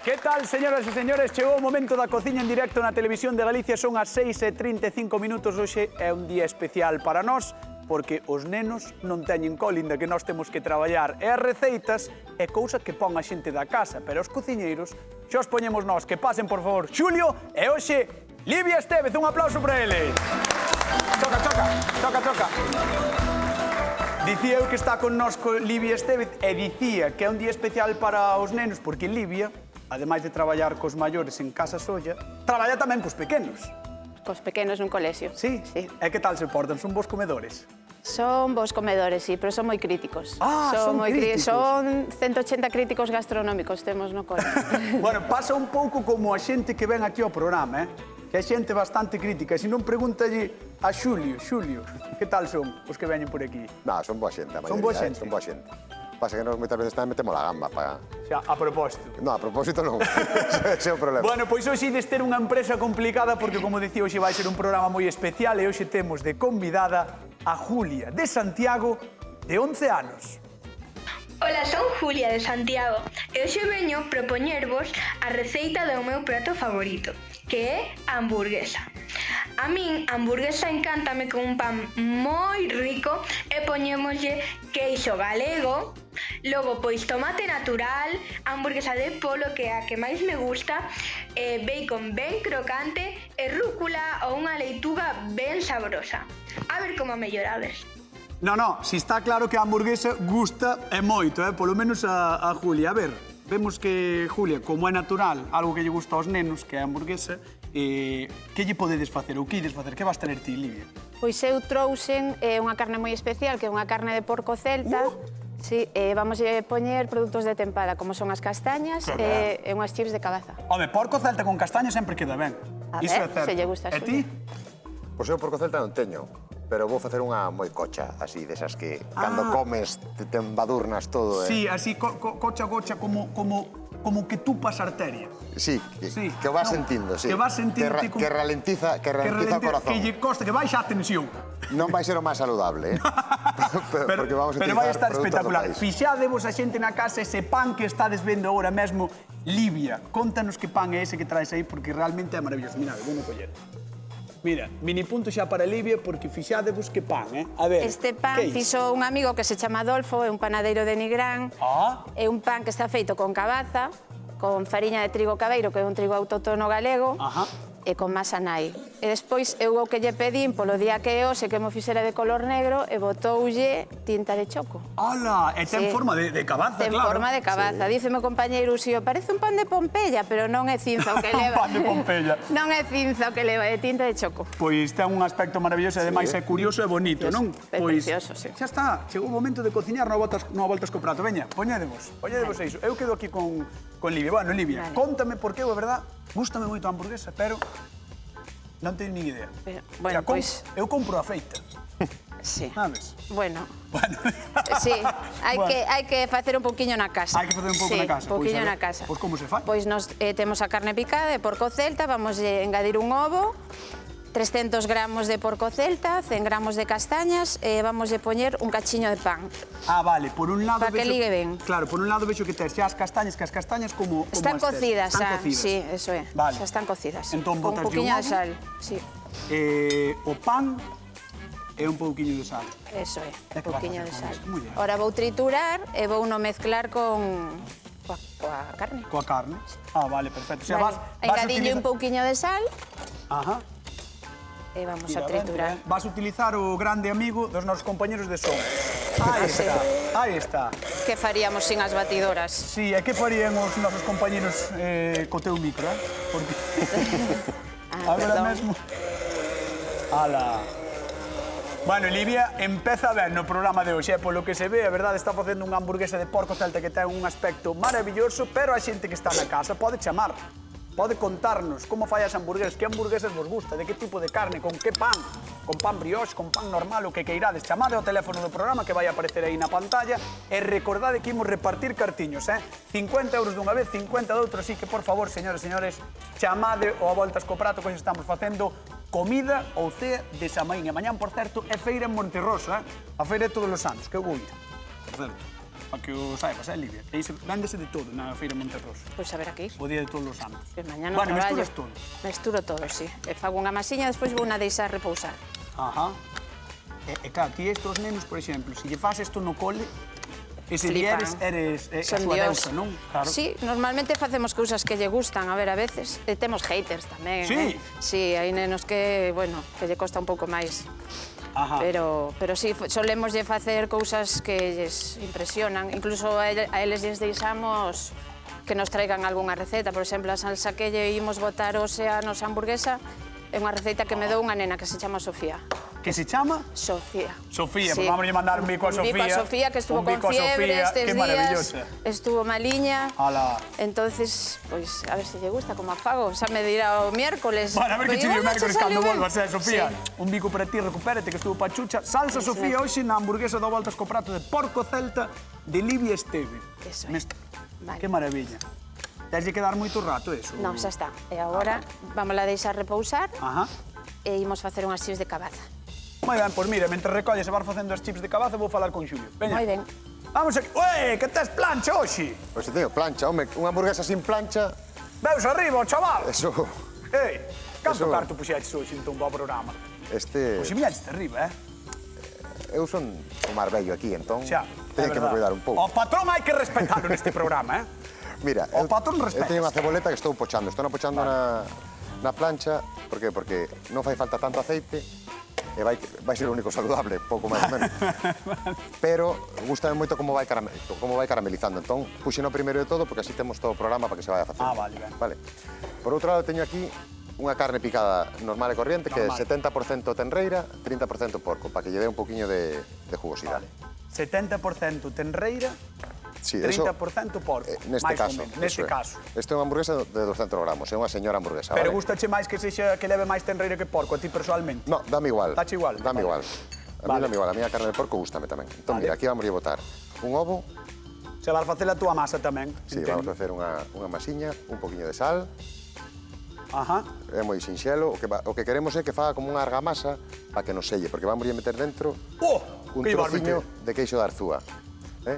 Que tal, señoras e señores? Chegou o momento da cociña en directo na Televisión de Galicia. Son as 6:35 minutos. Hoxe é un día especial para nós porque os nenos non teñen cole, inda que nós temos que traballar. E as receitas é cousa que pon a xente da casa, pero os cociñeiros xa os poñemos nós. Que pasen, por favor, Xulio e hoxe Livia Estévez. Un aplauso para eles. Choca, choca, choca, choca. Dicía eu que está connosco Livia Estévez e dicía que é un día especial para os nenos porque Livia, ademais de traballar cos maiores en Casa Solla, traballa tamén cos pequenos. Cos pequenos nun colexio. Sí? Sí. E que tal se portan? Son bons comedores? Son bons comedores, sí, pero son moi críticos. Son críticos. Son 180 críticos gastronómicos temos no cole. Bueno, pasa un pouco como a xente que ven aquí ao programa, que é xente bastante crítica. E se non, pregúntalle a Xulio, que tal son os que veñen por aquí? No, son boa xente, a maioría. Son boa xente? Son boa xente. Pasa que nos moitas veces tamén metemos la gamba para... Xa, a propósito. No, a propósito non. Ese é o problema. Bueno, pois hoxe ides ter unha empresa complicada porque, como dicía, hoxe vai ser un programa moi especial e hoxe temos de convidada a Julia de Santiago, de 11 anos. Ola, son Julia de Santiago e hoxe veño propoñervos a receita do meu prato favorito, que é a hamburguesa. A min, a hamburguesa encántame con un pan moi rico e poñémoslle queixo galego, logo pois tomate natural, hamburguesa de polo que é a que máis me gusta, bacon ben crocante e rúcula ou unha leituga ben sabrosa. A ver como a mellorades. No, si está claro que a hamburguesa gusta e moito, polo menos a Julia. A ver, vemos que Julia, como é natural, algo que lle gusta aos nenos, que é a hamburguesa, que lle podedes facer ou que ides facer? Que vas tener ti, Livia? Pois eu trouxen unha carne moi especial, que é unha carne de porco celta. Sí, vamos a poñer produtos de tempada, como son as castañas e unhas chips de cabaza. Home, porco celta con castaña sempre queda ben. A Iso ver, é certo. se lle gusta a E ti? Pois eu porco celta non teño, pero vou facer unha moi cocha, así, desas que cando comes te embadurnas todo. Sí, así, cocha, como que tupas arteria. Sí, que vas sentindo, sí. Que vas sentindo. Que ralentiza o corazón. Que lle costa, que baixa a tensión. Non vai ser o máis saludable, porque vamos a pero vai estar utilizar espectacular. productos locais. Fixadevos a xente na casa ese pan que estades vendo agora mesmo. Livia, contanos que pan é ese que traes aí, porque realmente é maravilloso. Mirad, vou coller. Mira, mini punto xa para Livia, porque fixadevos que pan, A ver, Este pan fixo un amigo que se chama Adolfo, é un panadeiro de Nigrán. É un pan que está feito con cabaza, con fariña de trigo cabeiro, que é un trigo autóctono galego, e con masa nai. E despois eu o que lle pedín polo día que é hoxe que mo fixera de color negro e botoulle tinta de choco. Ola, e ten forma de cabaza, claro. Ten forma de cabaza. Díceme o compañeiro Uxío, parece un pan de Pompeya, pero non é cinza o que leva. Un pan de Pompeya. Non é cinza o que leva, é tinta de choco. Pois ten un aspecto maravilloso e ademais é curioso e bonito, non? É precioso, sí. Xa está, chegou o momento de cociñar, non voltas co prato. Veña, poñedevos iso. Eu quedo aquí con Livia. Bueno, Livia, contame por que, a verdad, gústame moito a hamburguesa, pero non teño ni idea. Bueno, pois... Eu compro a feita. Sí. Sabes? Bueno. Sí, hai que facer un pouquiño na casa. Hai que facer un pouco na casa. Sí, un pouquiño na casa. Pois como se fai? Pois nos temos a carne picada de porco celta, vamos a engadir un ovo, 300 gramos de porco celta, 100 gramos de castañas e vamos a poñer un cachiño de pan. Vale, por un lado... Para que ligue ben. Claro, por un lado vexo que tes xa as castañas, como... Están cocidas xa, sí, eso é. Vale. Xa están cocidas. Entón, con un botas pouquiño de sal, sí. O pan e un pouquiño de sal. Eso é, un pouquiño de sal. Moi ben. Ora vou triturar e vou no mezclar coa carne. Coa carne? Vale, perfecto. O sea, Vale. Engadille un pouquiño de sal. Ajá. E vamos a triturar. Vas a utilizar o grande amigo dos nosos compañeros de son. Aí está. Que faríamos sin as batidoras? Sí, e que farían os nosos compañeros co teu micro, Porque... Agora mesmo... Ala. Bueno, Livia empeza ben no programa de hoxe, polo que se ve, a verdade, está facendo unha hamburguesa de porco celta que ten un aspecto maravilloso, pero a xente que está na casa pode chamar. Pode contarnos como fai as hamburguesas, que hamburguesas vos gusta, de que tipo de carne, con que pan, con pan brioche, con pan normal, o que queirades. Chamade ao teléfono do programa que vai aparecer aí na pantalla e recordade que imos repartir cartiños, 50 euros dunha vez, 50 doutro, así que, por favor, señores e señores, chamade ou a voltas co prato que hoxe estamos facendo comida ou cea de Samaín. E mañán, por certo, é feira en Monterroso, a feira de todos os anos, que eu vou ir, por certo. para que o saibas, Livia. E iso véndese de todo na Feira Monterroso. Pois a ver aquí. O día de todos os santos. Que mañá non Bueno, traballo. mesturas todo. Mesturo todo, sí. E fago unha masiña, despois vou na deixar repousar. Ajá. E claro, ti estos nenos, por exemplo, se lle faz isto no cole, ese día eres a Son súa Dios. deusa, non? Claro. Sí, normalmente facemos cousas que lle gustan, a ver, a veces. E temos haters tamén, Sí? Sí, hai nenos que, bueno, que lle costa un pouco máis. Ajá. Pero sí, solemos lle facer cousas que lles impresionan. Incluso a eles lles deixamos que nos traigan algunha receta. Por exemplo, a salsa que lle imos botar hoxe a nosa hamburguesa é unha receita que me dou unha nena que se chama Sofía. Que se chama? Sofía. Sofía, Sí. pues vamos a mandar un bico a Sofía. Un bico a Sofía, que estuvo Un con bico a fiebre Sofía, estes qué días. maravillosa. Estuvo maliña. Ala. Entonces, pois, a ver se lle gusta como a fago. Xa me dirá o miércoles. Bueno, a ver que Pois, che dio o igual miércoles che cando saliu ben. volvas, Sofía. Sí. Un bico para ti, recupérate, que estuvo pachucha. Salsa Sofía hoxe na hamburguesa do voltas co prato de porco celta de Livia Esteve. Eso é. Vale. Que maravilla. Teslle que dar moito rato, eso? Non, xa está. E agora vamos a deixar repousar Ajá. e imos facer unhas chips de cabaza. Moi ben, pois mira, mentre recolles e vas facendo as chips de cabaza, vou falar con Xulio. Veña. Moi ben. Vamos aquí. Ué, que tes plancha hoxe? Pois se teño plancha, home, unha hamburguesa sin plancha, Veus arriba, chaval. eso... Ei, canto Eso- carto puxeches hoxe entón para o programa? Este... Pois miñaches arriba, Eu son o mar bello aquí, entón... Xa, Teño que me cuidar un pouco. O patrón hai que respetalo neste programa, Mira, O patrón respeta. eu teño unha ceboleta que estou pochando. Estou pochando na plancha, por que? Porque non fai falta tanto aceite e vai ser o único saludable, pouco máis ou menos. Pero gustame moito como vai caramelizando. Entón, puxeno primeiro de todo, porque así temos todo o programa para que se vaya facendo. Ah, vale, ben. Vale. Por outro lado, teño aquí unha carne picada normal e corriente, que é Normal. 70% tenreira, 30% porco, para que lle dé un poquinho de jugosidade. 70% tenreira, Sí, 30% porco. Neste máis ou caso. menos, neste eso é. caso. Isto é unha hamburguesa de 200 gramos, é unha señora hamburguesa, Pero vale? gustache máis que sexa que leve máis tenreira que porco, a ti personalmente? No, dame igual. Dache igual? Dame Vale. igual. A mí Vale. dame igual, a miña carne de porco gustame tamén. Entón, Vale. mira, aquí vamos a botar un ovo, Se vas facer a túa masa tamén. sí, entendo. vamos a facer unha masiña, un poquinho de sal, Ajá. é moi sinxelo, o que queremos é que faga como unha argamasa para que nos selle, porque vamos a meter dentro Oh, un que llevar trociño de queixo de arzúa.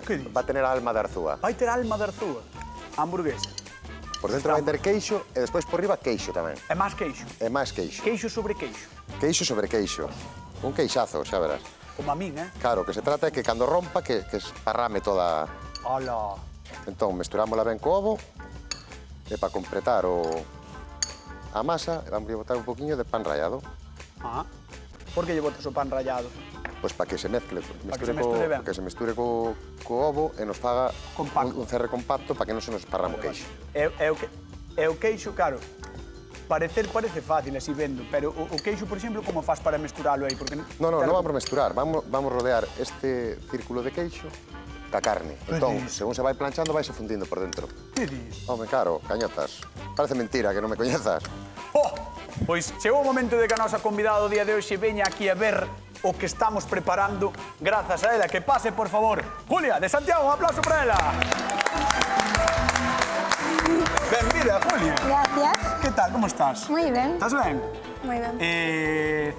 Que dis? Va a tener alma de arzúa. Vai ter alma de arzúa. Hamburguesa. Por dentro vai ter queixo e despois por riba queixo tamén. É máis queixo. É máis queixo. Queixo sobre queixo. Queixo sobre queixo. Un queixazo, xa verás. Como a min, Claro, o que se trata é que cando rompa, que esparrame toda... Hola. Entón, mesturámola ben co ovo e para completar a masa vamos a botar un poquinho de pan rallado. Ah. Por que lle botas o pan rallado? Pois para que se mescle, que se mesture ben. que se mesture co ovo e nos faga Compacto. un cerre compacto para que non se nos esparrame o queixo. É o queixo, claro, parece fácil así vendo, pero o queixo, por exemplo, como faz para mesturalo aí? Porque Non vamos mesturar, vamos rodear este círculo de queixo ca carne. Entón, dis? según se vai planchando, vai se fundindo por dentro. Que dis? Home, claro, cañotas. Parece mentira que non me coñezas. Oh, pois chegou o momento de que a nosa convidada do día de hoxe veña aquí a ver o que estamos preparando grazas a ela. Que pase, por favor, Julia, de Santiago, un aplauso para ela. Benvida, Julia. Gracias. Que tal, como estás? Muy bien. Estás ben? Muy bien.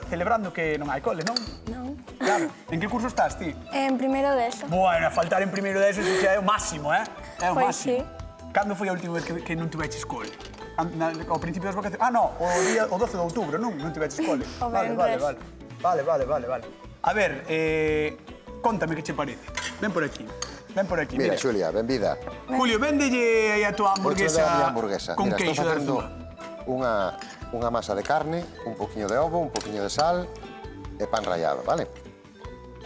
Celebrando que non hai cole, non? No. Claro. En que curso estás, ti? En primero de eso. Bueno, a faltar en primeiro de eso xa é o máximo, É o Pois máximo. sí. Cando foi a última vez que non tuveches cole? Ao principio das vacacións? Ah, no, o 12 de outubro, non tuveches cole. O Vale. A ver, contame que che parece. Ven por aquí. Mira, Xulia, benvida. Julio, véndelle aí a tua Vouche dar a miña hamburguesa hamburguesa. con Mira, queixo estou de facendo arzúa. unha masa de carne, un poquinho de ovo, un poquinho de sal e pan rallado, vale?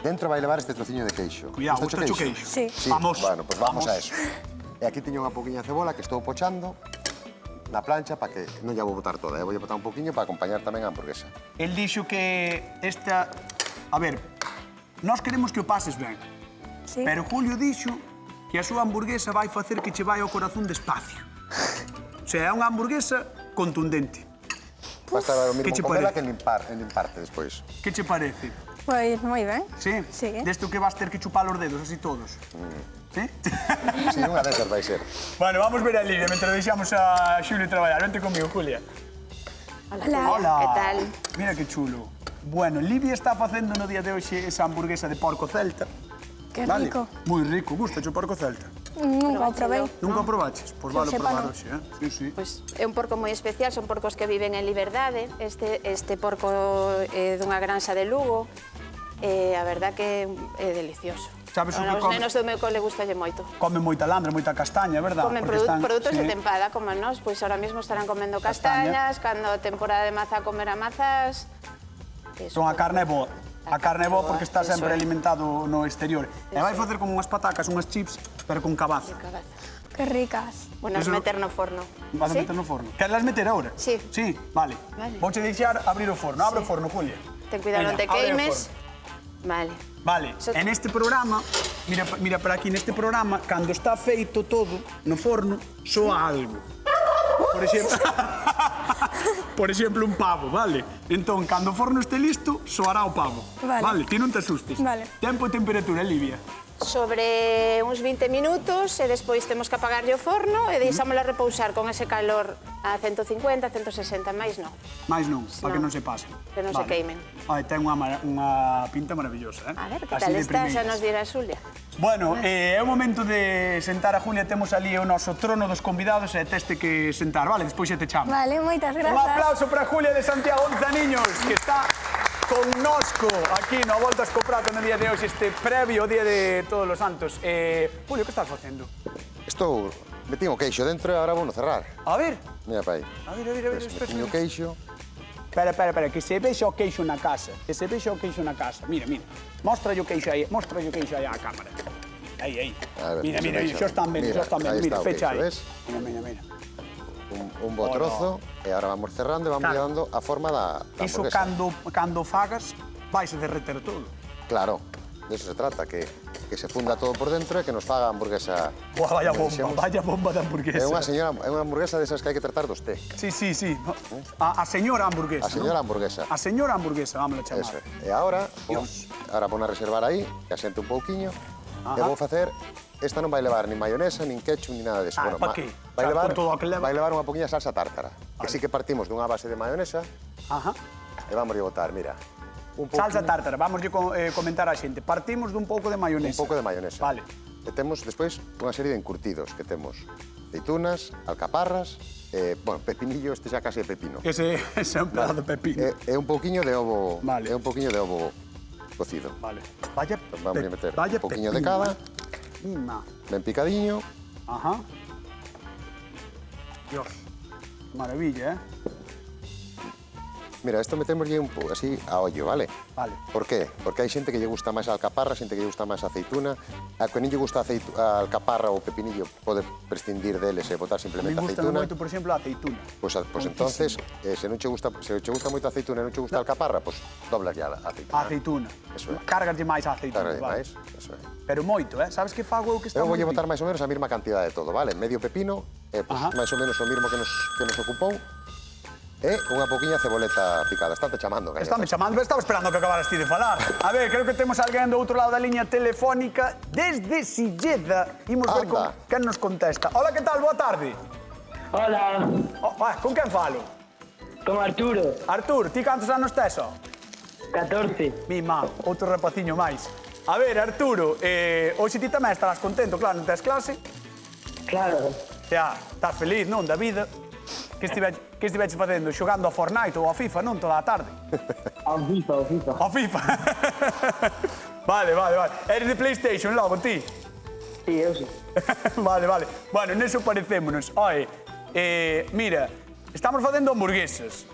Dentro vai levar este trociño de queixo. Cuidado, Gustache gusta o queixo? Sí. Sí, Vamos. Bueno, pues vamos a eso. E aquí teño unha poquinha cebola que estou pochando na plancha para que non lla vou botar toda, vou botar un poquinho para acompañar tamén a hamburguesa. El dixo que esta... A ver, nós queremos que o pases ben. Sí. Pero Julio dixo que a súa hamburguesa vai facer que che vai ao corazón despacio. O sea, é unha hamburguesa contundente. Basta dar o que che mismo comela parece? que limparte despois. Que che parece? Pues muy bien. Sí? Sí. Desto que vas ter que chupar os dedos así todos. Sí? Si, unha desas vai ser. Bueno, vamos ver a Lidia, mentre deixamos a Xulio traballar. Vente conmigo, Julia. Hola. Hola. Que tal? Mira que chulo. Bueno, Livia está facendo no día de hoxe esa hamburguesa de porco celta. Qué Vale. rico. Moi rico, gusta o porco celta. Nunca o probei. Nunca o probaches? Pois vale sepa, probar non. hoxe, Sí, sí. Pois é un porco moi especial, son porcos que viven en liberdade. Este porco é dunha granxa de Lugo, e a verdad que é delicioso. Sabes o que Os come? nenos do meu cole gustalle moito. Come moita landra, moita castaña, verdad? Comen Porque están- produtos sí. de tempada, como nós, pois ahora mesmo estarán comendo castañas, cando a temporada de maza comerá mazas. Son a carne é boa. A carne é boa porque está Eso sempre é. alimentado no exterior. E vai facer como unhas patacas, unhas chips, pero con cabaza. Qué ricas. Bueno, Eso- meter no forno. Vas a ¿Sí? meter no forno. Queres meter ahora? Sí. Sí, vale. Vale. Vouche deixar abrir o forno. Abre o forno, Julia. Ten cuidado, non te Veña, abre o queimes. forno. Vale. Vale, en este programa, mira para aquí, neste programa, cando está feito todo no forno, soa algo. Por exemplo, por exemplo, un pavo, vale? Entón, cando o forno este listo, soará o pavo. Vale. Ti non te asustes. Vale. Tempo e temperatura, Livia. Sobre uns 20 minutos e despois temos que apagarlle o forno e deixámola repousar con ese calor a 150, 160, máis non. Mais non, para que No. non se pase. Que non se queimen. Ai, ten unha pinta maravillosa, A ver, que Así tal de está, xa primeiras. nos dirá Xulia. Bueno, é o momento de sentar a Julia, temos ali o noso trono dos convidados e teste que sentar, vale? Despois xa te chamo. Vale, moitas Un grazas. aplauso para Julia de Santiago Niños, que está connosco aquí no Voltas co Prato no día de hoxe, este previo ao día de Todos os Santos. Julio, que estás facendo? Estou... Metín o queixo dentro e agora vou no cerrar. A ver, Mira para aí. a ver, Metín o queixo. Espera, que se vexa o queixo na casa. Que se vexa o queixo na casa. Mira. Mostra o queixo aí á cámara. Aí. A ver, Mira, que se vexa. xo están vendo, Mira, aí Mira, está o pecha queixo, aí. ves? Mira. Un bo trozo e agora vamos cerrando e vamos Claro. dando a forma da Iso hamburguesa. cando fagas, vais a derreter todo. Claro, de eso se trata, que se funda todo por dentro e que nos faga a hamburguesa. Boa, vaya como bomba, dixemos. vaya bomba de hamburguesa. É unha hamburguesa desas que hai que tratar dos té. Sí. A señora hamburguesa, A señora ¿no? hamburguesa. A señora hamburguesa, vamos a chamar. Eso é. E agora, Dios. vou a reservar aí, que asente un pouquiño, e Ajá. vou facer... Esta non vai levar ni mayonesa, nin ketchup, ni nada deso. Ah, pa qué? O sea, con todo o que leva. vai levar unha poquinha salsa tártara. Que sí que partimos dunha base de mayonesa Ajá. e vamos a botar, mira, un Salsa pouquiño- tártara, vamos a comentar a xente. Partimos dun pouco de un maionesa. pouco de mayonesa. Vale. E temos despois unha serie de encurtidos que temos aceitunas, alcaparras, pepinillo, este xa case é pepino. Ese é un pedazo de pepino. E un pouquiño de ovo, Vale. e un pouquiño de ovo cocido. Vale. Vaya, Vamos a meter vaya un pouquiño de pepino, cada, ben picadiño. Ajá. Dios, maravilla, Mira, esto metémoslle un pouco así a ollo, vale? Vale. Por qué? Porque hai xente que lle gusta máis a alcaparra, xente que lle gusta máis a aceituna. A que non lle gusta a alcaparra ou pepinillo pode prescindir deles e botar Me simplemente gusta aceituna. moito, por exemplo, a aceituna. Pois entonces, se non che gusta moito a aceituna e non che gusta a alcaparra, pois doblas ya a aceituna. A aceituna. Eso é. Cárgalle máis a aceituna. Carga vale. máis, eso é. Pero moito, Sabes que fago eu que está Eu voulle moi botar rico? máis ou menos a mesma cantidade de todo, vale? Medio pepino, pois Ajá. máis ou menos o mismo que nos ocupou. E unha poquinha ceboleta picada. Estate chamando, gaña. Estame chamando, estaba esperando que acabaras ti de falar. A ver, creo que temos alguén do outro lado da liña telefónica desde Silleda. Imos ver Anda. quen nos contesta. Hola, que tal? Boa tarde. Hola, Con quen falo? como Arturo, Artur, ti cantos anos tes, ó? 14. Mima, outro rapaciño máis. A ver, Arturo, hoxe ti tamén estarás contento, claro, non tes clase? Claro, Xa, estás feliz, non, da vida? Que estiveches facendo? Xogando a Fortnite ou a FIFA, non, toda a tarde? ao FIFA. A FIFA. Vale. Eres de PlayStation logo, ti? Sí, eu sí. Vale. Bueno, neso parecémonos. Oe, mira, estamos facendo hamburguesas.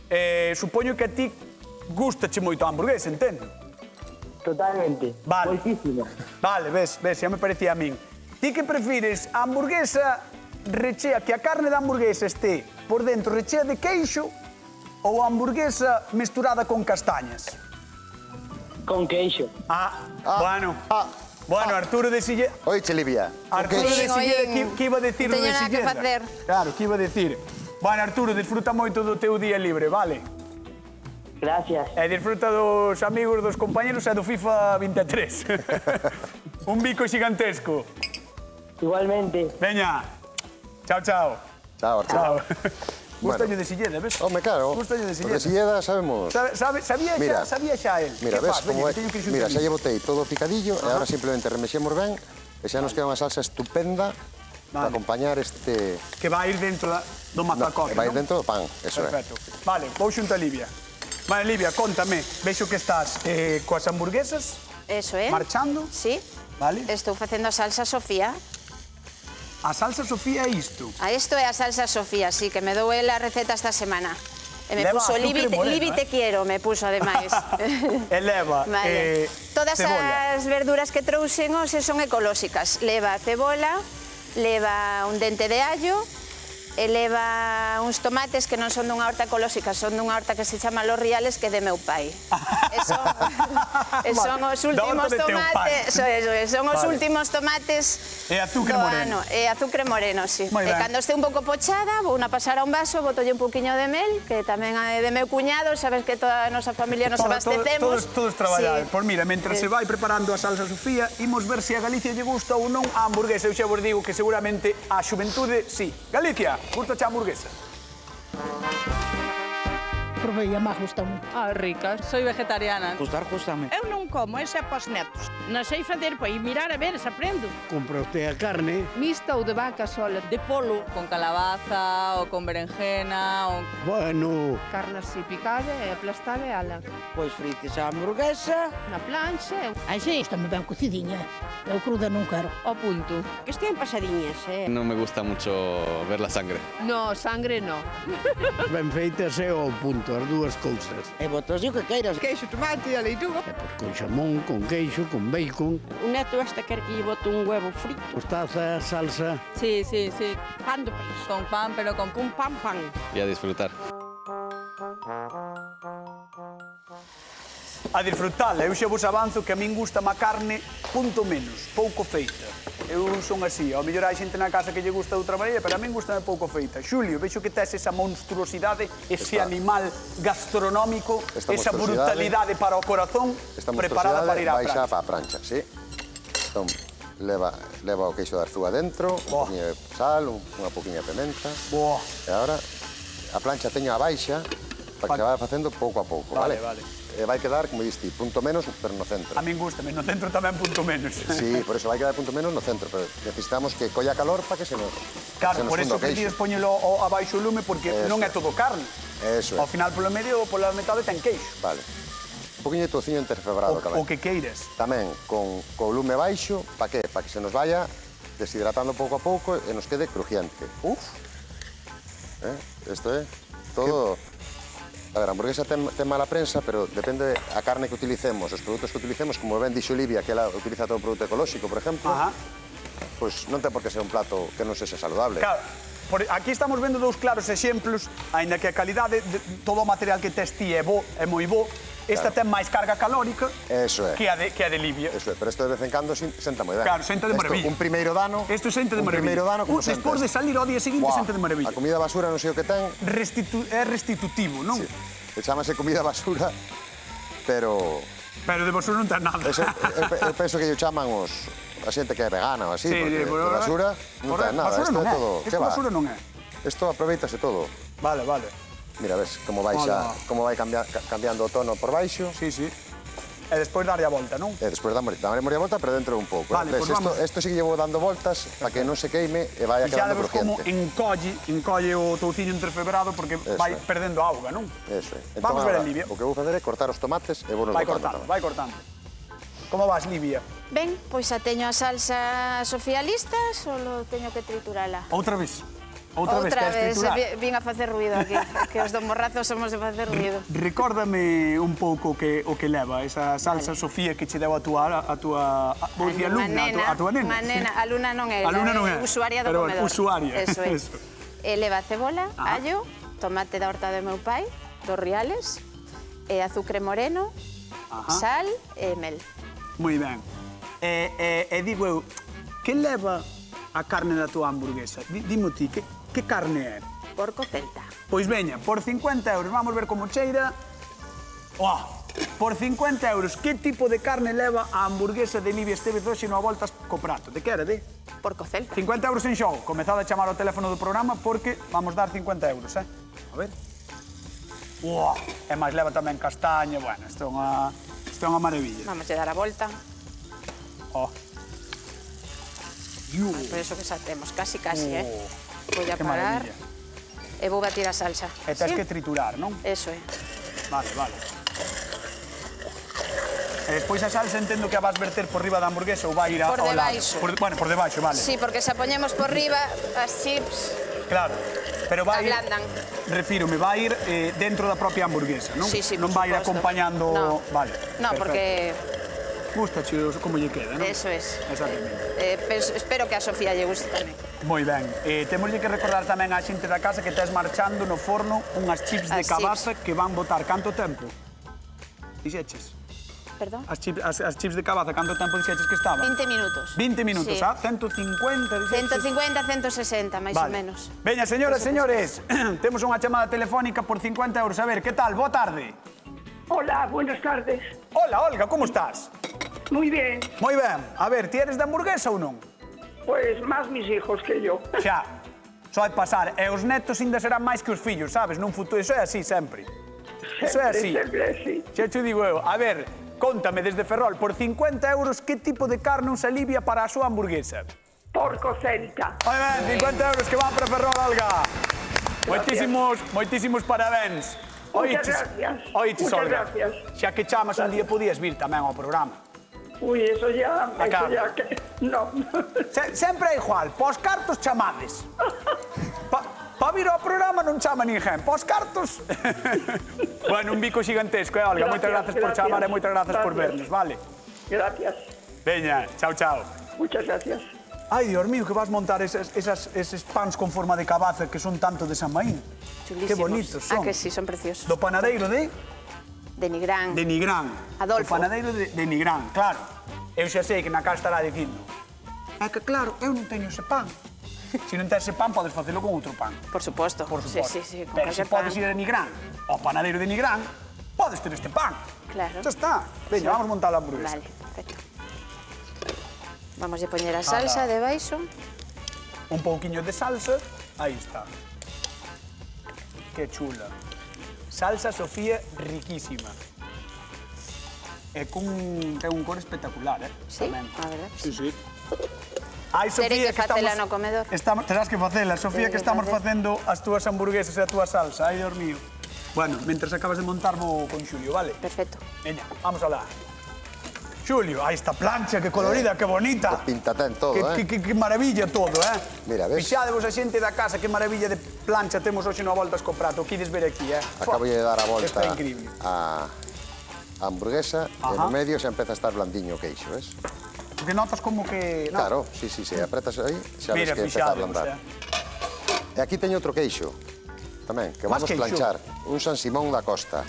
Supoño que a ti gustache moito a hamburguesa, entendo? Totalmente. Vale. Moitísimo. Vale, ves, xa me parecía a min. Ti que prefires a hamburguesa rechea, que a carne da hamburguesa este por dentro rechea de queixo ou a hamburguesa mesturada con castañas? Con queixo. Bueno, Arturo de Silleda... Oiche, Livia. Arturo de Silleda, que iba a decir Non de teño nada que Silleda? facer. Claro, que iba a decir. Bueno, Arturo, disfruta moito do teu día libre, vale? Gracias. E disfruta dos amigos, dos compañeros e do FIFA 23. Un bico xigantesco. Igualmente. Veña. Chao. Chao, Arturo. Chao. Gustaño de Silleda, ves? Home, claro. Gustaño de Os Silleda. de Silleda sabemos. Sabía xa el. Mira, Que ves faz? como Veña, é. teño que ir Mira, xa xuntando. lle botei todo picadillo e agora simplemente remexemos ben e xa nos queda unha salsa estupenda para acompañar este... Que vai ir dentro do mazacote, Vai non? dentro do pan, eso é. Perfecto. Vale, vou xunto a Livia. Vale, Livia, contame. Vexo que estás coas hamburguesas, Eso é. marchando. Sí. Vale. Estou facendo a salsa Sofía. A salsa Sofía é isto. Isto é a salsa Sofía, sí, que me dou a receta esta semana. E me Leva puso azúcar moreno, Libi te quiero, me puso ademais. Eleva Vale. Todas cebolla. as verduras que trouxen hoxe son ecolóxicas. Leva cebola, leva un dente de allo, e leva uns tomates que non son dunha horta ecolóxica, son dunha horta que se chama Los Riales, que é de meu pai. E son os últimos tomates, son os últimos tomates E azúcar do moreno. ano. E azúcar moreno, sí. Moi E ben. cando este un pouco pochada, vou na pasar a un vaso, botolle un poquinho de mel, que tamén é de meu cuñado, sabes que toda a nosa familia nos abastecemos. Todos traballar. Sí. Pois mira, mentre se vai preparando a salsa Sofía, imos ver se a Galicia lle gusta ou non a hamburguesa. Eu xa vos digo que seguramente a xuventude, sí. Galicia, gusta a hamburguesa? Provei, a má gustame. Ah, ricas. Soy vegetariana. Gustame. Eu non como, ese é para os netos. Non sei fazer, pois mirar a ver se aprendo. Compra usted a carne. Mixta ou de vaca sola? De polo. Con calabaza ou con berenjena ou... Bueno, Carne así picada e aplastada e ala. Pois frites a hamburguesa. Na plancha e Ai, sí. Gustame ben cocidinha. Eu cruda non quero. ao punto. Que estean pasadiñas, No me gusta mucho ver la sangre. No, sangre no. ben feitas e ao punto, as dúas cousas. E botos o que queiras. Queixo, tomate e leituga. E pois con xamón, con queixo, con bacon, O neto este quer que lle bote un huevo frito. mostaza, salsa. Sí, sí, sí. Pan do país. Con pan, pero con... Un pan. Y a disfrutar. A disfrutala. Eu xa vos avanzo que a min gusta a carne punto menos, pouco feita. Eu son así. Ao mellor hai xente na casa que lle gusta de outra maneira, pero a min gusta pouco feita. Xulio, vexo que tes esa monstruosidade, ese animal gastronómico, Esta esa monstruosidade- brutalidade para o corazón, Esta preparada para ir á vai xa plancha. para a prancha, sí. Entón, leva o queixo de arzúa dentro, un Boa. poquinho de sal, unha poquinha de pimenta. Boa. E agora a plancha teño a baixa para que se vaya facendo pouco a pouco, Vale, vale? vale. E vai quedar, como diste, punto menos, pero no centro. A min gustame, no centro tamén punto menos. Sí, por eso vai quedar punto menos no centro, pero necesitamos que colla calor para que se nos Claro, se nos por funda eso o queixo. preciso poñelo abaixo o lume, porque Eso non é todo carne. Eso Ao é. final, polo medio, pola metade ten queixo. Vale. Un poquinho de tociño interfebrado O que queires. Tamén con o lume baixo, para que? Para que se nos vaya deshidratando pouco a pouco e nos quede crujiente. Uf, Isto é todo... A ver, a hamburguesa ten mala prensa, pero depende a carne que utilicemos, os produtos que utilicemos, como ben dixo Olivia, que ela utiliza todo o produto ecolóxico, por exemplo, ajá. pois non ten por que ser un plato que non sexa saludable. Claro, aquí estamos vendo dous claros exemplos, aínda que a calidade de todo o material que tes ti é moi bo, esta ten máis carga calórica Eso é. que a de Livia. Eso é, pero isto de vez en cando senta moi ben. Claro, senta de maravilla. Un primeiro dano... Isto senta de maravilla. Un primeiro dano, como Despois de salir ao día seguinte, Buah, senta de maravilla. A comida basura non sei o que ten, É restitutivo, non? sí. E chamase comida basura, pero... Pero de basura non ten nada. Eso, eu penso que lle chaman a xente que é vegana ou así, Sí, porque pero- de basura non ten nada. Basura Isto non é é. todo... Isto basura non é. Isto aproveitase todo. Vale, vale. Mira, ves como vai Hola. como vai cambiando o tono por baixo. Sí, sí. E despois darlle a volta, non? E despois daremos a volta, pero dentro un pouco. Vale, Ves, pues vamos. Isto sí que llevo dando voltas para que non se queime e vaya E xa quedando ves como crujiente. encolle o touciño entrefebrado porque Eso vai é. perdendo auga, non? Eso é. Vamos ver agora, a Livia. O que vou facer é cortar os tomates e vou nos Vai botando cortando, tamén. vai cortando. Como vas, Livia? Ben, pois xa teño a salsa Sofía lista, solo teño que triturala. Outra vez. Outra vez, queres triturar? vin a facer ruido aquí, que os do morrazos somos de facer ruido. Recórdame un pouco o que leva esa salsa Sofía que che deu a tua vou dicir alumna, a tua nena. Unha nena, alumna non é, Alumna non é. usuaria do Pero bueno, comedor. usuaria, Eso é. eso. Leva cebola, Ajá. allo, tomate da horta de meu pai, dos Riales, azucre moreno, Ajá. sal e mel. Moi ben. E digo eu, que leva a carne da tua hamburguesa? Dimo ti, que carne é? Porco celta. Pois veña, por 50 euros, vamos ver como cheira. Oh, por 50 euros, que tipo de carne leva a hamburguesa de Livia Estevez hoxe no a voltas co prato? De que era, de? Porco celta. 50 euros en xogo. Comezade a chamar ao teléfono do programa porque vamos dar 50 euros, A ver. Uah, e máis leva tamén castaña. Bueno, isto é unha maravilla. Vamos a dar a volta. Oh. Por eso que saltemos, casi, eh? Vou a Que parar maravilla. e vou batir a salsa. E tens que triturar, non? Eso é. Vale, vale. E despois a salsa entendo que a vas verter por riba da hamburguesa ou vai ir ao lado? debaixo. Bueno, por debaixo, vale. Sí, porque se a poñemos por riba, as chips Claro, pero vai ir... ablandan. Refírome, vai ir dentro da propia hamburguesa, non? Sí, Non por vai ir suposto. acompañando... No. Vale, No, perfecto. porque Gustache como lle queda, non? eso es. Exactamente. Espero que a Sofía lle guste tamén. Moi ben. Temoslle que recordar tamén á xente da casa que tes marchando no forno unhas chips de As cabaza que van botar canto tempo? Dixeches? Perdón? As chips de cabaza, canto tempo dixeches que estaban? 20 minutos. 20 minutos, Sí. 150, dixeches? 150, 160, máis ou Vale. menos. Veña, señoras e señores, temos unha chamada telefónica por 50 euros. A ver, que tal? Boa tarde. Hola, buenas tardes. Hola, Olga, como estás? Muy bien. Moi ben. A ver, ti eres de hamburguesa ou non? Pues más mis hijos que yo. Xa, só é pasar. E os netos ainda serán máis que os fillos, sabes? Nun futuro, iso é así sempre. Iso é así. Sempre así. Xa te digo eu. A ver, cóntame desde Ferrol, por 50 euros, que tipo de carne usa Livia para a súa hamburguesa? Porco celta. Moi ben, 50 euros que van para Ferrol, Olga. Moitísimos parabéns. Muchas gracias. Oiches, Muchas Olga. gracias. Xa que chamas un día podías vir tamén ao programa. Uy, eso ya que... No. Sempre é igual, pos cartos chamades. Pa vir ao programa non chama ninguén, pos cartos... Bueno, un bico gigantesco, Olga? Moitas gracias por chamar e moitas gracias por vernos, vale? Gracias. Veña, chao, chao. Muchas gracias. Ai, Dios mío, que vas montar eses pans con forma de cabaza que son tanto de San Maín. Chulísimos. Que bonitos son. Ah, que sí, son preciosos. Do panadeiro de... De Nigrán. De Nigrán. Adolfo. O panadeiro de Nigrán, claro. Eu xa sei que na casa estará dicindo. É que claro, eu non teño ese pan. Se non tens ese pan, podes facelo con outro pan. Por suposto. Por suposto. Sí, con Pero se cualquier pan. podes ir a Nigrán, ao panadeiro de Nigrán, podes ter este pan. Claro. Xa está. Veña, vamos montar a hamburguesa. Vale, perfecto. Vamos a poñer a salsa debaixo. Un pouquiño de salsa. Aí está. Que chula. Salsa Sofía riquísima. E ten un cor espectacular, Sí, tamén. a verdad. Sí. Ai, Terei Sofía, que facela no comedor. Terás que facela, Sofía, Terei que que estamos facer. facendo as túas hamburguesas e a túa salsa. Ai, Dios mío. Bueno, mentras acabas de montar vou con Xulio, vale? Perfecto. Veña, vamos alá. Xulio, ai, esta plancha, que colorida, que bonita. Pinta ten todo, Que maravilla todo, Mira, ves? Fixadevos a xente da casa, que maravilla de plancha temos hoxe no Voltas co Prato. Quides ver aquí, Acabo de dar a volta Está increíble. a hamburguesa e no medio xa empeza a estar blandiño o queixo, ves? Porque notas como que... no. Claro, sí, apretas aí, xa ves Mira, que empeza a fixadevos, ablandar. E aquí teño outro queixo, tamén, que Más vamos queixo? planchar. Un San Simón da Costa.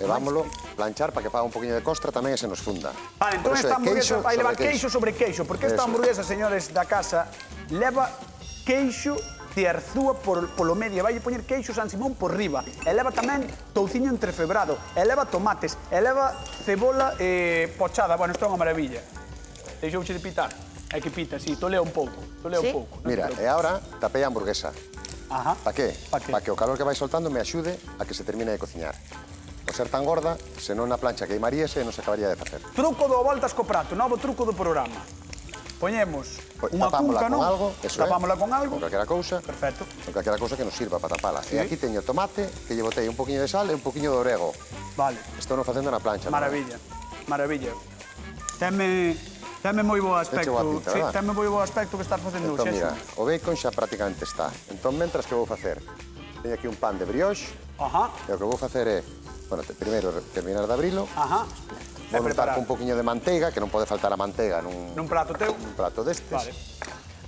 E vámoslo planchar para que faga un poquinho de costra tamén e se nos funda. Vale, entón Por iso esta é hamburguesa vai levar sobre queixo sobre queixo, porque esta Eso. hamburguesa, señores da casa, leva queixo de Arzúa polo medio, vai poñer queixo San Simón por riba, e leva tamén touciño entrefebrado, e leva tomates, e leva cebola pochada, bueno, isto é unha maravilla. Deixouche de pitar? É que pita, sí, tolea un pouco, Sí. non Mira, te e agora tapei a hamburguesa. Ajá. Pa que? Pa que? Pa que o calor que vai soltando me axude a que se termine de cociñar. O ser tan gorda, senón na plancha queimaríase e non se acabaría de facer. Truco do Voltas co Prato, novo truco do programa. Poñemos unha Tapámola cunca, con non? algo, eso Tapámola con algo. Con calquera cousa. Perfecto. Con calquera cousa que nos sirva para tapala. Sí. E aquí teño tomate, que lle botei un poquinho de sal e un poquinho de orego. Vale. Estou no facendo na plancha. non é? Maravilla, maravilla. Teme moi bo aspecto. boa pinta, Sí, verdad? teme moi bo aspecto que estás facendo Entón, Xexo. mira, o bacon xa prácticamente está. Entón, mentras que vou facer? Teño aquí un pan de brioche. Ajá. E o que vou facer é, bueno, primeiro terminar de abrilo. Ajá. Vou untar con un poquinho de manteiga, que non pode faltar a manteiga nun prato teu. Un prato destes. Vale.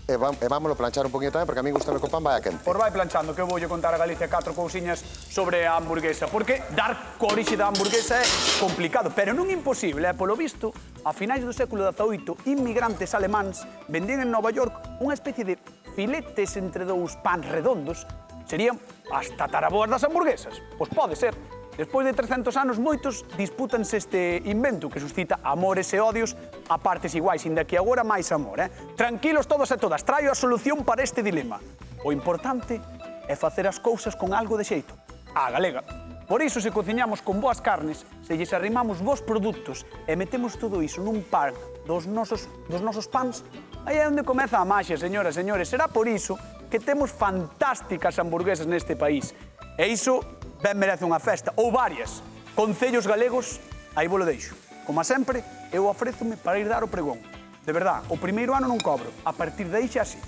E vámoslo planchar un poquinho tamén, porque a mí gustame co pan vai a quente. Por vai planchando, que eu voulle contar a Galicia 4 cousiñas sobre a hamburguesa, porque dar co orixe da hamburguesa é complicado, pero non imposible, polo visto, a finais do século XVIII, inmigrantes alemáns vendían en Nova York unha especie de filetes entre dous pans redondos, serían as tataraboas das hamburguesas. Pois pode ser. Despois de 300 anos, moitos dispútanse este invento que suscita amores e odios a partes iguais, inda que agora máis amor, Tranquilos todos e todas, traio a solución para este dilema. O importante é facer as cousas con algo de xeito. A galega. Por iso, se cociñamos con boas carnes, se lles arrimamos bons produtos e metemos todo iso nun pan dos nosos pans, aí é onde comeza a maxia, señoras e señores. Será por iso que temos fantásticas hamburguesas neste país. E iso ben merece unha festa, ou varias. Concellos galegos, aí vos lo deixo. Como a sempre, eu ofrézome para ir dar o pregón. De verdad, o primeiro ano non cobro. A partir de aí xa así.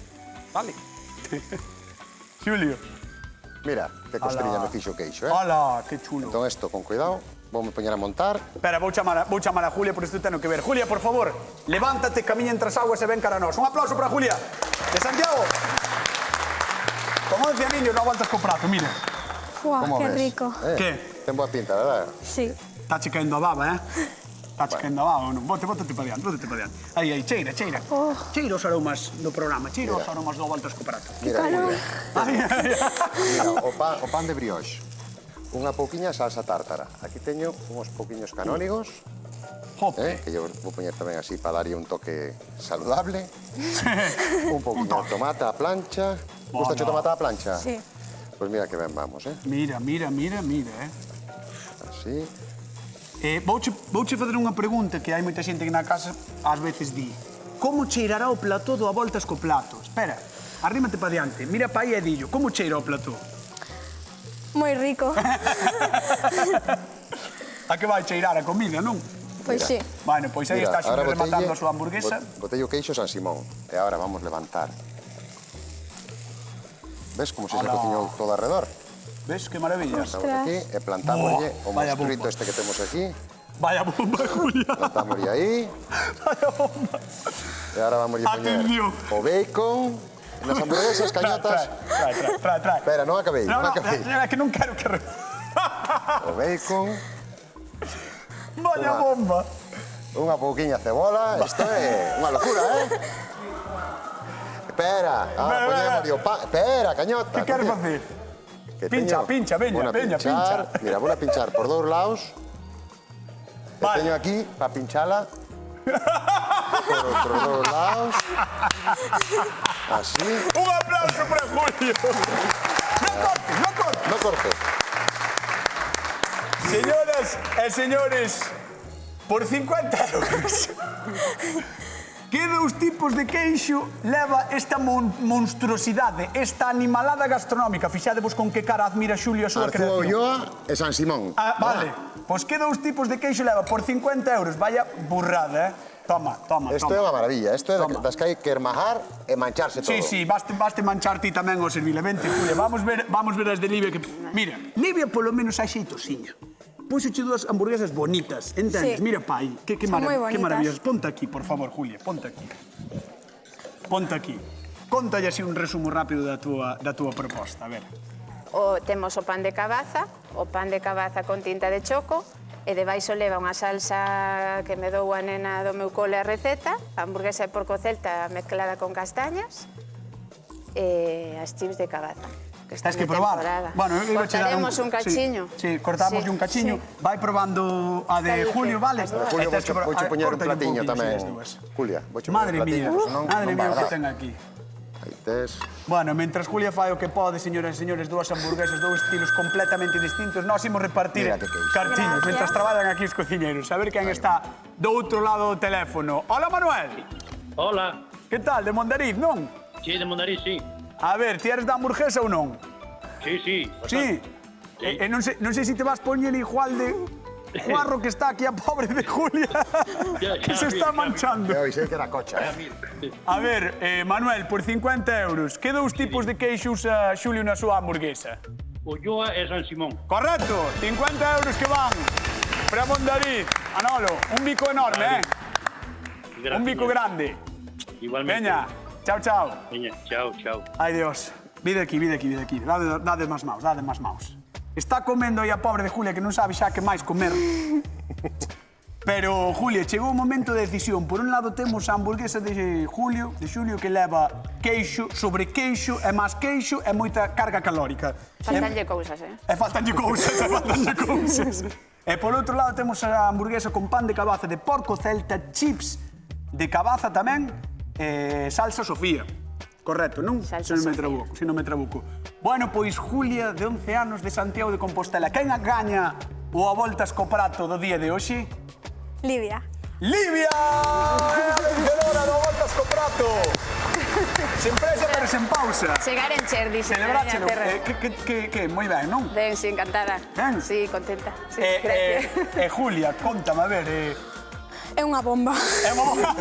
Vale? Xulio. Mira, que costriña me fixo o queixo, eh? Hola, que chulo. Entón, esto, con cuidado, voume poñer a montar. Espera, vou chamar a Julia, por isto tenho que ver. Julia, por favor, levántate, camiña entre as aguas e ven cara a nós. Un aplauso para Julia, de Santiago. Con 11 aniños non aguantas co prato, mira. Fua, Como qué ves? rico. Que? Ten boa pinta, verdad? Sí. Está che caendo a baba, Está che caendo a baba, non? Bótate para diante, Aí, cheira. Cheira os aromas do programa, cheira os aromas do aguantas co prato. Mira, calor. mira, o pan de brioche. Unha pouquiña salsa tártara. Aquí teño uns pouquiños canónigos. Jope. Que eu vou poñer tamén así para darlle un toque saludable. Un pouquiño de tomate á plancha. Gusta o tomate á plancha? Sí. Pois mira que ben vamos, Mira. Así. Vouche fazer unha pregunta que hai moita xente que na casa ás veces di. Como cheirará o plató do a voltas co plato? Espera, arrímate para diante. Mira pa aí e dillo. Como cheira o plató? Moi rico. A que vai cheirar a comida, non? Pois sí. Bueno, pois aí está sempre rematando a súa hamburguesa. Botei o queixo San Simón. E agora vamos levantar. Ves como se cociñou todo alrededor? Ves, que maravilla. Estamos aquí e plantámoslle o monstruito este que temos aquí. Vaya bomba, Julia. Plantámoslle aí. Vaya bomba. E agora vamos a poñer o bacon. Nas hamburguesas, cañotas. Trae. Espera, non acabei. No, é que non quero que... O bacon. Vaya bomba. Unha pouquiña cebola. Isto é unha locura, Espera. Poñemos o pan. Espera, cañota. Que queres facer? Pincha, veña. Mira, vou a pinchar por dous lados. E teño aquí para pinchala por outros dous lados. Así. Un aplauso para Julio. No corte. Señoras e señores, por 50 euros, que dous tipos de queixo leva esta monstruosidade, esta animalada gastronómica? Fixadevos con que cara admira Xulio a súa creación. Arzúa Ulloa e San Simón. Vale, pois que dous tipos de queixo leva por 50 euros? Vaya burrada, Toma. Isto é unha maravilla, isto é das que hai que ermajar e mancharse todo. Sí, baste manchar ti tamén o servile. Vente, Julia, vamos ver as de Livia que... Mira, Livia polo menos hai xeitosiña. Puxoche dúas hamburguesas bonitas, entendes? Sí. Mira, pai, que maravillas. Ponte aquí, por favor, Julia, ponte aquí. Contalle así un resumo rápido da túa proposta, a ver. Temos o pan de cabaza con tinta de choco, e debaixo leva unha salsa que me dou a nena do meu cole a receta, a hamburguesa de porco celta mezclada con castañas, e as chips de cabaza. Tens que probar. Bueno, cortaremos un cachiño. Sí, cortamos un cachiño. Vai probando a de Julio, vale? Julio, vouche poñer un platiño tamén. Julia, vouche poñer un platiño. Madre mía, o que ten aquí. Aí tes. Bueno, mentras Julia fai o que pode, señoras e señores, dúas hamburguesas, dous estilos completamente distintos, nós imos repartir cartiños, mentras traballan aquí os cociñeros. A ver quen está do outro lado do teléfono. Hola, Manuel. Hola. Que tal, de Mondariz, non? Sí, de Mondariz, sí. A ver, ti eres da hamburguesa ou non? Sí. Sí? Non sei se te vas poñer igual de guarro que está aquí a pobre de Julia, que se está manchando. Sei que era cocha, A ver, Manuel, por 50 euros, que dous tipos de queixo usa Xulio na súa hamburguesa? Ulloa e San Simón. Correcto, 50 euros que van para Mondariz. Anolo, un bico enorme, Un bico grande. Igualmente. Veña. Chao. Veña, chao. Ai, Dios. Vide aquí. Dade máis maus. Está comendo aí a pobre de Julia que non sabe xa que máis comer. Pero, Julia, chegou o momento de decisión. Por un lado temos a hamburguesa de Xulio que leva queixo sobre queixo e máis queixo e moita carga calórica. Faltanlle cousas, Faltanlle cousas. E por outro lado temos a hamburguesa con pan de cabaza de porco celta, chips de cabaza tamén, salsa Sofía. correcto, non? Se non me trabuco. Bueno, pois Julia, de 11 anos, de Santiago de Compostela. Quen gaña o a voltas co prato do día de hoxe? Livia. Livia! É a vencedora do voltas co prato! Sen presa, pero sen pausa. Chegar en cher, dixe. Celebráchelo. Que moi ben, non? Ben, sí, encantada. Ben? Sí, contenta. Sí, gracias. Julia, contame, a ver... É unha bomba. É unha bomba.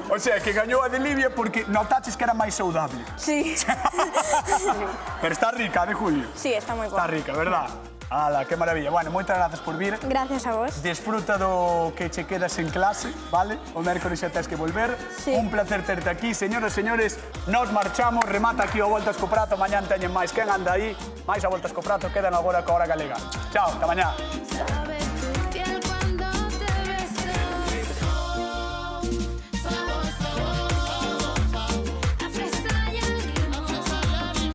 O sea, que gañou a de Livia porque notaches que era máis saudable. Sí. Pero está rica, de Julio. Sí, está moi boa. Está rica, verdad? Ala, que maravilla. Bueno, moitas grazas por vir. Gracias a vos. Disfruta do que che quedas en clase, vale? O mércoles xa tens que volver. Sí. Un placer terte aquí. Señoras e señores, nos marchamos. Remata aquí o Voltas co Prato. Mañán teñen máis. Quen anda aí? Mais a Voltas co Prato. Quedan agora coa Hora Galega. Chao, ata mañá.